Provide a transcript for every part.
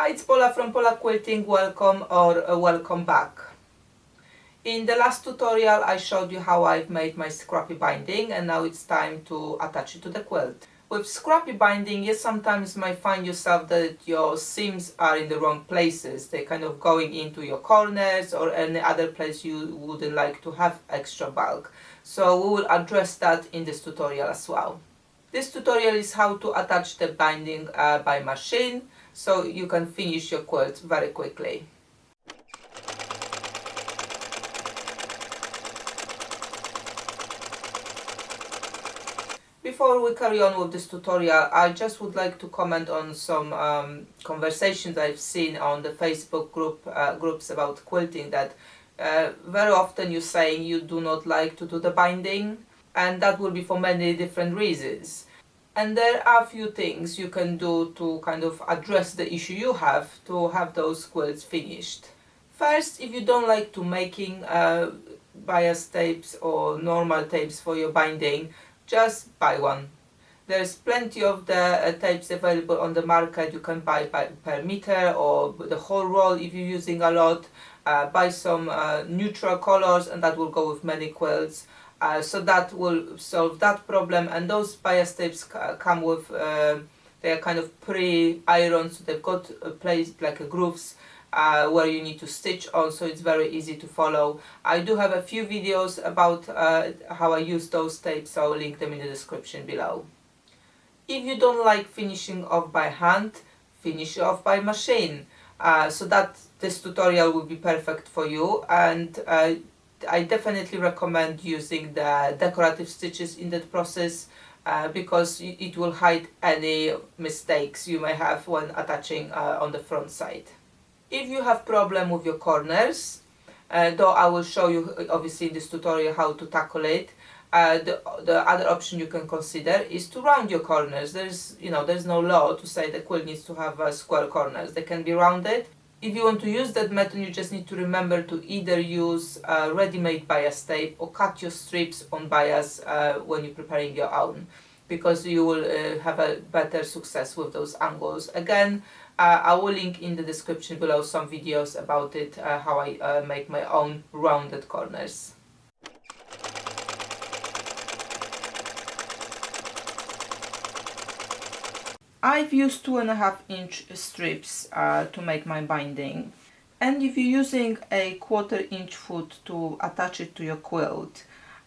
Hi, it's Paula from Pola Quilting. Welcome or welcome back. In the last tutorial I showed you how I've made my scrappy binding, and now it's time to attach it to the quilt. With scrappy binding, you sometimes might find yourself that your seams are in the wrong places. They're kind of going into your corners or any other place you wouldn't like to have extra bulk. So we will address that in this tutorial as well. This tutorial is how to attach the binding by machine, so you can finish your quilt very quickly. Before we carry on with this tutorial, I just would like to comment on some conversations I've seen on the Facebook groups about quilting, that very often you're saying you do not like to do the binding, and that will be for many different reasons. And there are a few things you can do to kind of address the issue you have to have those quilts finished. First, if you don't like to making bias tapes or normal tapes for your binding, just buy one. There's plenty of the tapes available on the market. You can buy per meter or the whole roll if you're using a lot. Buy some neutral colors, and that will go with many quilts. So that will solve that problem. And those bias tapes come with, they are kind of pre-ironed, so they've got placed like a grooves where you need to stitch on, so it's very easy to follow. I do have a few videos about how I use those tapes, so I'll link them in the description below. If you don't like finishing off by hand, finish off by machine. So that this tutorial will be perfect for you, and I definitely recommend using the decorative stitches in that process because it will hide any mistakes you may have when attaching on the front side. If you have problem with your corners, though I will show you obviously in this tutorial how to tackle it, the other option you can consider is to round your corners. There's no law to say the quilt needs to have square corners. They can be rounded. If you want to use that method, you just need to remember to either use ready-made bias tape or cut your strips on bias when you're preparing your own, because you will have a better success with those angles. Again, I will link in the description below some videos about it, how I make my own rounded corners. I've used 2.5-inch strips to make my binding, and if you're using a 1/4-inch foot to attach it to your quilt,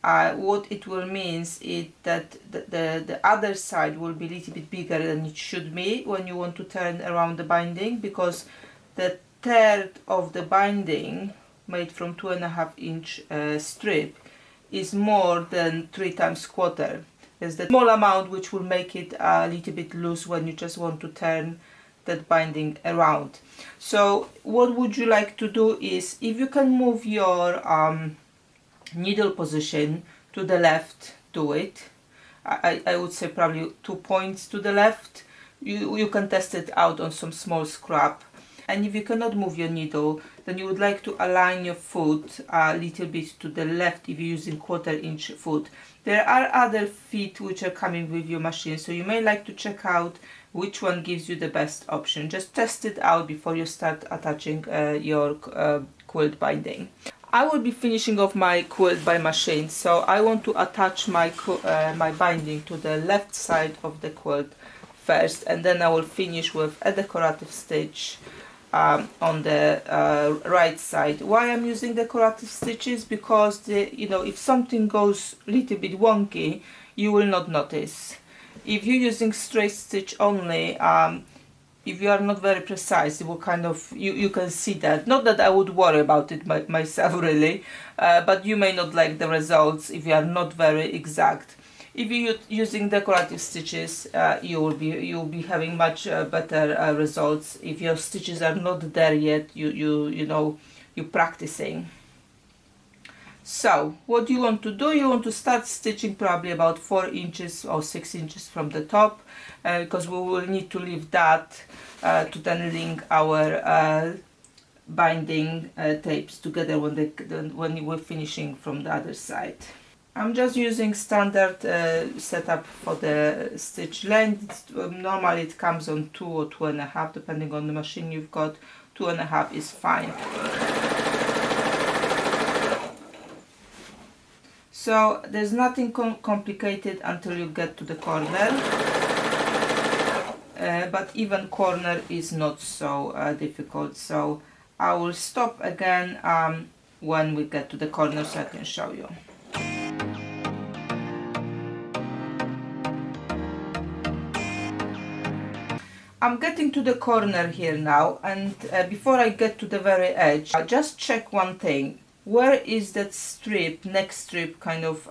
what it will mean is that the other side will be a little bit bigger than it should be when you want to turn around the binding, because the third of the binding made from 2.5-inch strip is more than 3 times 1/4. There's the small amount which will make it a little bit loose when you just want to turn that binding around. So what would you like to do is, if you can move your needle position to the left, do it. I would say probably 2 points to the left. You can test it out on some small scrap. And if you cannot move your needle, then you would like to align your foot a little bit to the left if you're using 1/4-inch foot. There are other feet which are coming with your machine, so you may like to check out which one gives you the best option. Just test it out before you start attaching your quilt binding. I will be finishing off my quilt by machine, so I want to attach my binding to the left side of the quilt first, and then I will finish with a decorative stitch on the right side. Why I'm using decorative stitches? Because if something goes a little bit wonky, you will not notice. If you're using straight stitch only, if you are not very precise, it will kind of, you can see that. Not that I would worry about it myself really, but you may not like the results if you are not very exact. If you're using decorative stitches, you'll be having much better results. If your stitches are not there yet, you're practicing. So what you want to do, you want to start stitching probably about 4 inches or 6 inches from the top, because we will need to leave that to then link our binding tapes together when we're finishing from the other side. I'm just using standard setup for the stitch length. Normally it comes on 2 or 2.5, depending on the machine you've got. 2.5 is fine. So there's nothing complicated until you get to the corner, but even corner is not so difficult. So I will stop again when we get to the corner so I can show you. I'm getting to the corner here now, and before I get to the very edge, I just check one thing. Where is that strip, next strip, kind of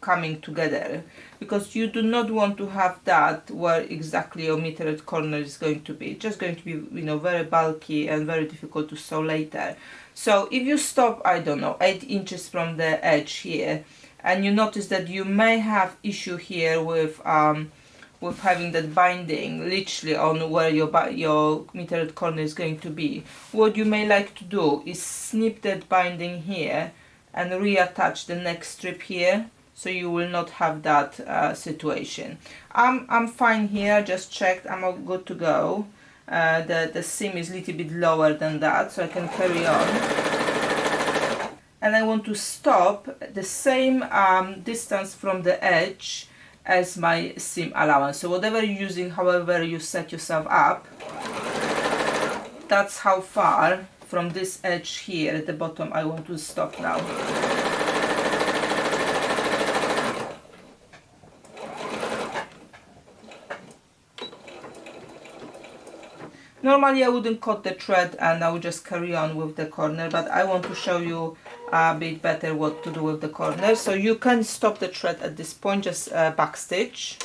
coming together? Because you do not want to have that where exactly your metered corner is going to be. It's just going to be, you know, very bulky and very difficult to sew later. So if you stop, I don't know, 8 inches from the edge here, and you notice that you may have issue here with having that binding literally on where your metered corner is going to be, what you may like to do is snip that binding here and reattach the next strip here, so you will not have that situation. I'm fine here, just checked, I'm all good to go. The seam is a little bit lower than that, so I can carry on. And I want to stop the same distance from the edge as my seam allowance. So whatever you're using, however you set yourself up, that's how far from this edge here at the bottom I want to stop now. Normally I wouldn't cut the thread and I would just carry on with the corner, but I want to show you a bit better what to do with the corner. So you can stop the thread at this point, just back stitch.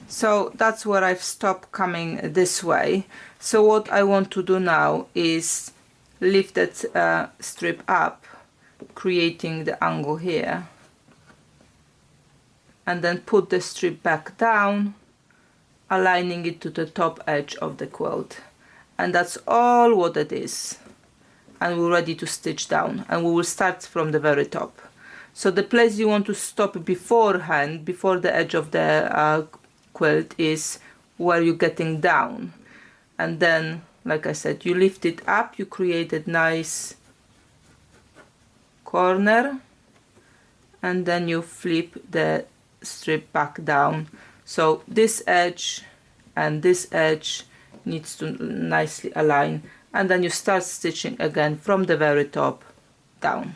So that's where I've stopped coming this way. So what I want to do now is lift that strip up, creating the angle here, and then put the strip back down, aligning it to the top edge of the quilt. And that's all what it is. And we're ready to stitch down, and we will start from the very top. So the place you want to stop beforehand, before the edge of the quilt, is where you're getting down, and then, like I said, you lift it up, you create a nice corner, and then you flip the strip back down. So this edge and this edge needs to nicely align, and then you start stitching again from the very top down.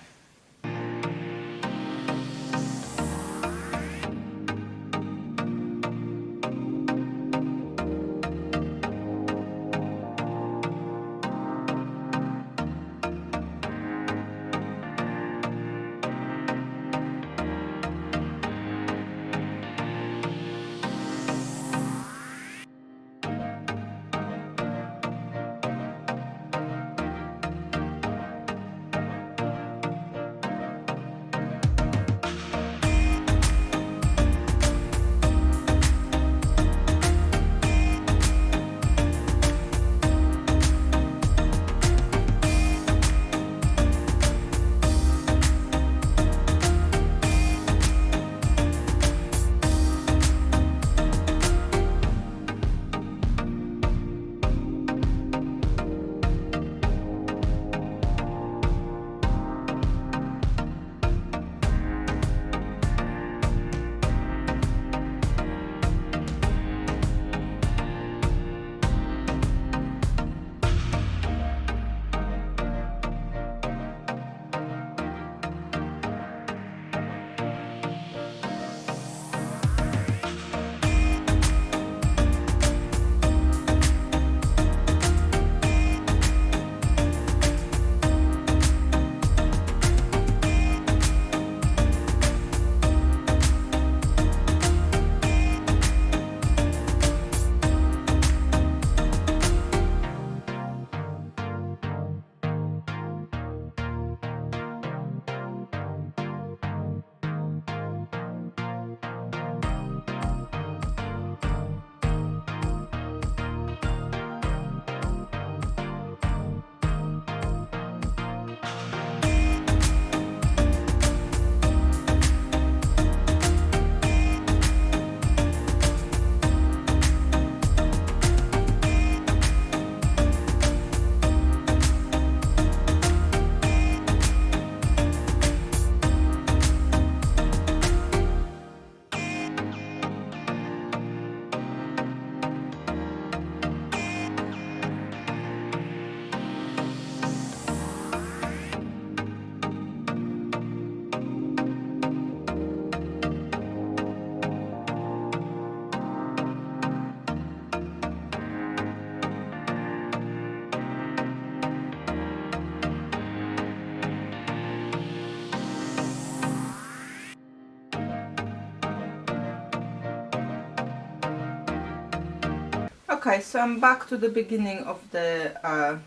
Okay, so I'm back to the beginning of the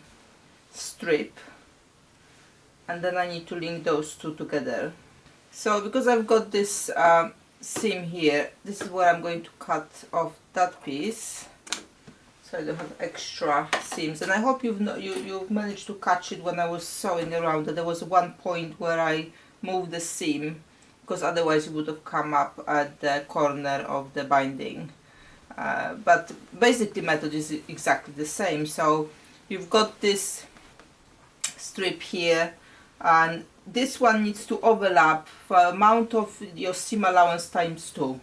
strip, and then I need to link those two together. So because I've got this seam here, this is where I'm going to cut off that piece, so I don't have extra seams. And I hope you've managed to catch it when I was sewing around, that there was one point where I moved the seam, because otherwise it would have come up at the corner of the binding. But basically method is exactly the same. So you've got this strip here, and this one needs to overlap for amount of your seam allowance times 2.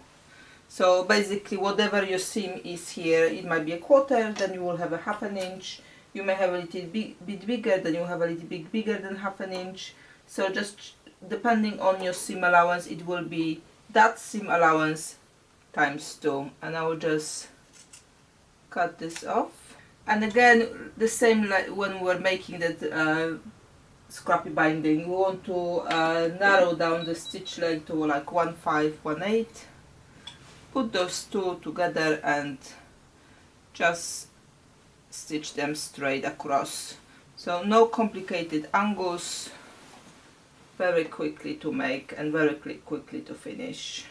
So basically whatever your seam is here, it might be a quarter, then you will have a half an inch. You may have a little bit bigger, then you have a little bit bigger than half an inch. So just depending on your seam allowance, it will be that seam allowance times 2. And I will just cut this off. And again, the same like when we were making that scrappy binding, we want to narrow down the stitch length to like 1/5, 1/8. Put those two together and just stitch them straight across. So no complicated angles, very quickly to make and very quickly to finish.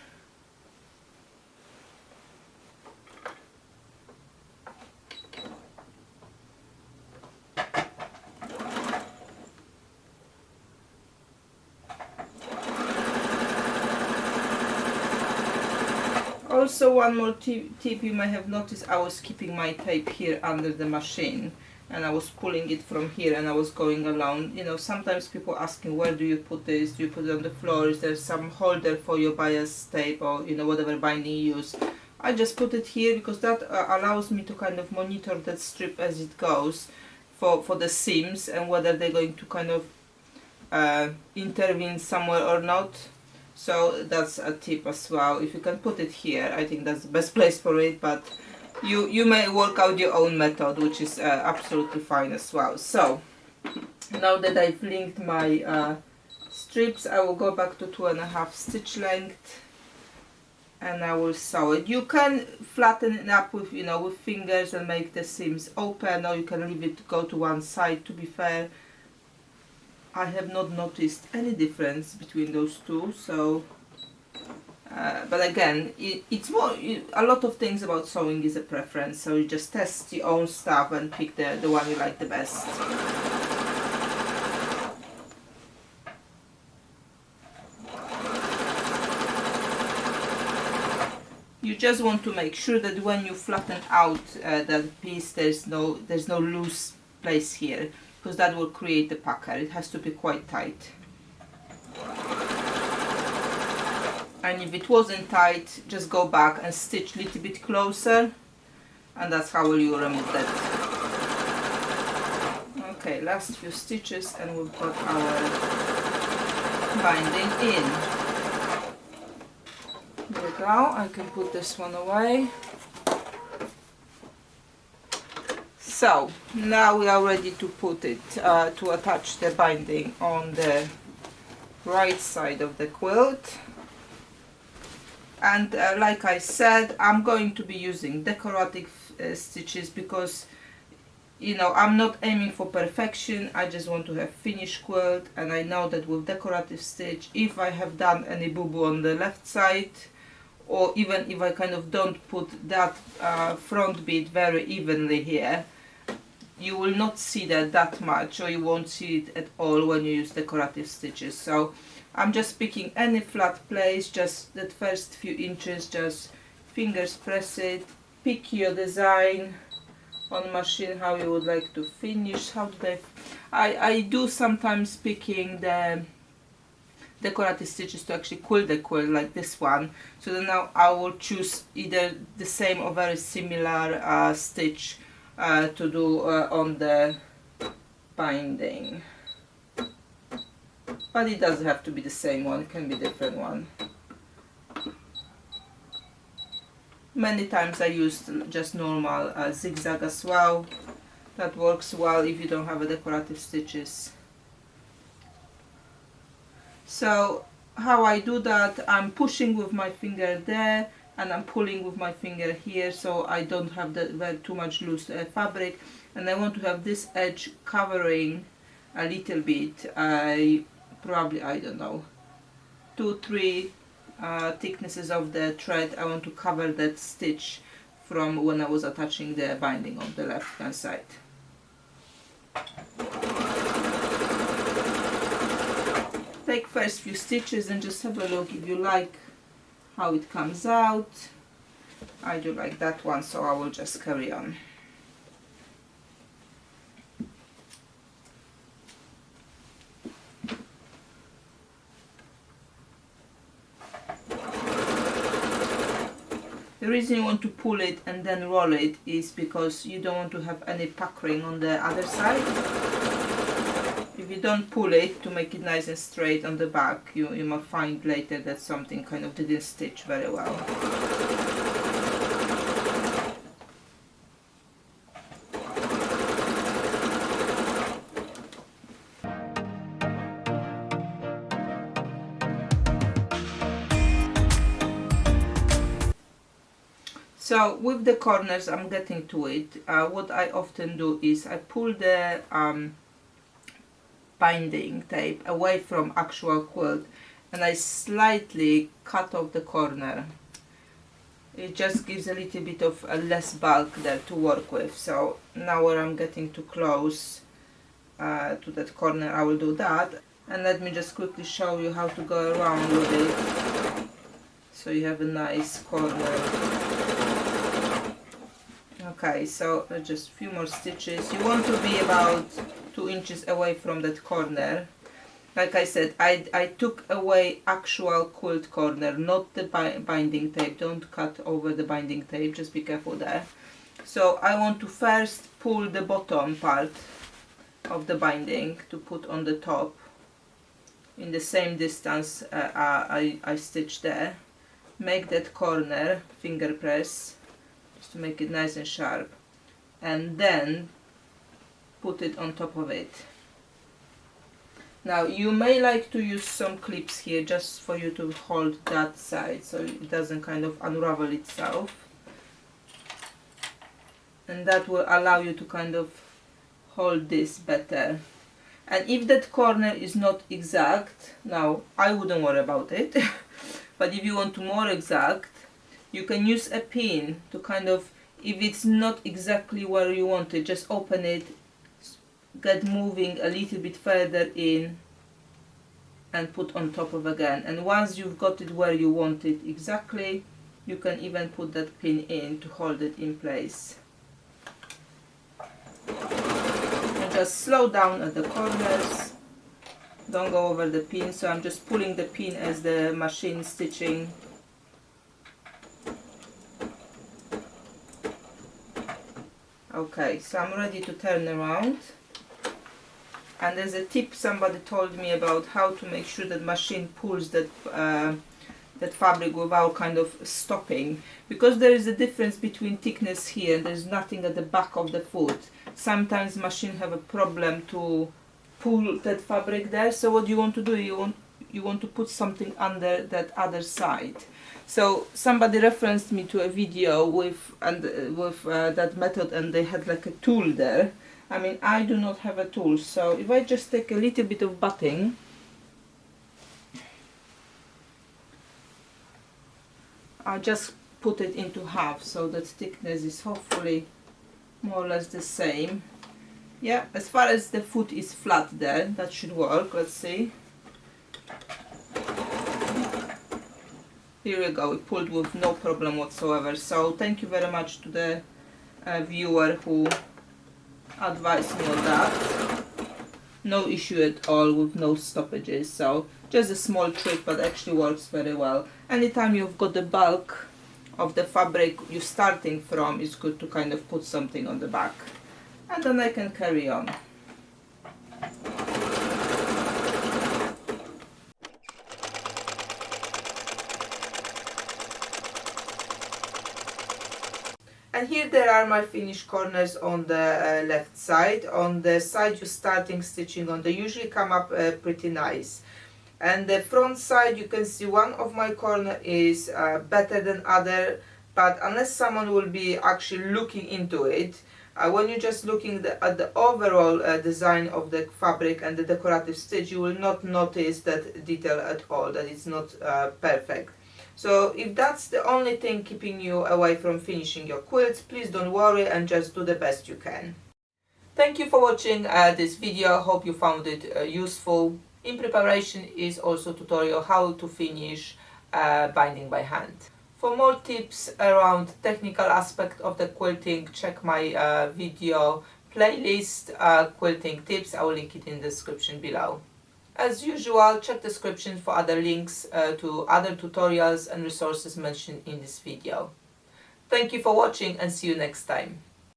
Also, one more tip you may have noticed, I was keeping my tape here under the machine, and I was pulling it from here, and I was going along. You know, sometimes people asking, where do you put this? Do you put it on the floor? Is there some holder for your bias tape, or you know, whatever binding you use? I just put it here because that allows me to kind of monitor that strip as it goes for the seams, and whether they're going to kind of intervene somewhere or not. So that's a tip as well. If you can put it here, I think that's the best place for it, but you may work out your own method, which is absolutely fine as well. So now that I've linked my strips, I will go back to 2.5 stitch length, and I will sew it. You can flatten it up with, you know, with fingers and make the seams open, or you can leave it go to one side. To be fair, I have not noticed any difference between those two. So but again, it's more, a lot of things about sewing is a preference, so you just test your own stuff and pick the one you like the best. You just want to make sure that when you flatten out that piece, there's no loose place here, because that will create the pucker. It has to be quite tight. And if it wasn't tight, just go back and stitch a little bit closer, and that's how you remove that. Okay, last few stitches and we've got our binding in. There we go, I can put this one away. So now we are ready to put it, to attach the binding on the right side of the quilt. And like I said, I'm going to be using decorative stitches because, you know, I'm not aiming for perfection. I just want to have finished quilt, and I know that with decorative stitch, if I have done any boo-boo on the left side, or even if I kind of don't put that front bit very evenly here, you will not see that much, or you won't see it at all when you use decorative stitches. So I'm just picking any flat place, just that first few inches, just fingers press it, pick your design on machine, how you would like to finish. How do I do sometimes picking the decorative stitches to actually quilt the quilt, like this one. So then now I will choose either the same or very similar stitch to do on the binding. But it doesn't have to be the same one, it can be a different one. Many times I used just normal zigzag as well. That works well if you don't have a decorative stitches. So how I do that, I'm pushing with my finger there, and I'm pulling with my finger here so I don't have too much loose fabric, and I want to have this edge covering a little bit. I don't know, 2-3 thicknesses of the thread. I want to cover that stitch from when I was attaching the binding on the left hand side. Take first few stitches and just have a look if you like how it comes out. I do like that one, so I will just carry on. The reason you want to pull it and then roll it is because you don't want to have any puckering on the other side. If you don't pull it to make it nice and straight on the back, you might find later that something kind of didn't stitch very well. So with the corners, I'm getting to it. What I often do is I pull the binding tape away from actual quilt and I slightly cut off the corner. It just gives a little bit of less bulk there to work with. So now where I'm getting too close to that corner, I will do that. And let me just quickly show you how to go around with it so you have a nice corner. Okay, so just a few more stitches. You want to be about 2 inches away from that corner. Like I said, I took away actual quilt corner, not the binding tape. Don't cut over the binding tape, just be careful there. So I want to first pull the bottom part of the binding to put on the top in the same distance I stitched there. Make that corner, finger press, to make it nice and sharp, and then put it on top of it. Now you may like to use some clips here just for you to hold that side so it doesn't kind of unravel itself, and that will allow you to kind of hold this better. And if that corner is not exact, now I wouldn't worry about it but if you want to more exact, you can use a pin to kind of, if it's not exactly where you want it, just open it, get moving a little bit further in and put on top of again. And once you've got it where you want it exactly, you can even put that pin in to hold it in place. And just slow down at the corners, don't go over the pin. So I'm just pulling the pin as the machine stitching. Okay, so I'm ready to turn around. And there's a tip somebody told me about how to make sure that machine pulls that that fabric without kind of stopping, because there is a difference between thickness here and there's nothing at the back of the foot. Sometimes machine have a problem to pull that fabric there. So what you want to do, you want to put something under that other side. So somebody referenced me to a video with that method, and they had like a tool there. I mean, I do not have a tool, so if I just take a little bit of batting, I just put it into half so that thickness is hopefully more or less the same. Yeah, as far as the foot is flat there, that should work. Let's see. Here we go, we pulled with no problem whatsoever. So thank you very much to the viewer who advised me on that. No issue at all with no stoppages. So just a small trick, but actually works very well. Anytime you've got the bulk of the fabric you're starting from, it's good to kind of put something on the back. And then I can carry on. And here there are my finished corners on the left side. On the side you're starting stitching on, they usually come up pretty nice. And the front side, you can see one of my corner is better than other, but unless someone will be actually looking into it, when you're just looking at the overall design of the fabric and the decorative stitch, you will not notice that detail at all, that it's not perfect. So if that's the only thing keeping you away from finishing your quilts, please don't worry and just do the best you can. Thank you for watching this video. Hope you found it useful. In preparation is also tutorial how to finish binding by hand. For more tips around technical aspect of the quilting, check my video playlist, quilting tips. I will link it in the description below. As usual, check description for other links to other tutorials and resources mentioned in this video. Thank you for watching and see you next time.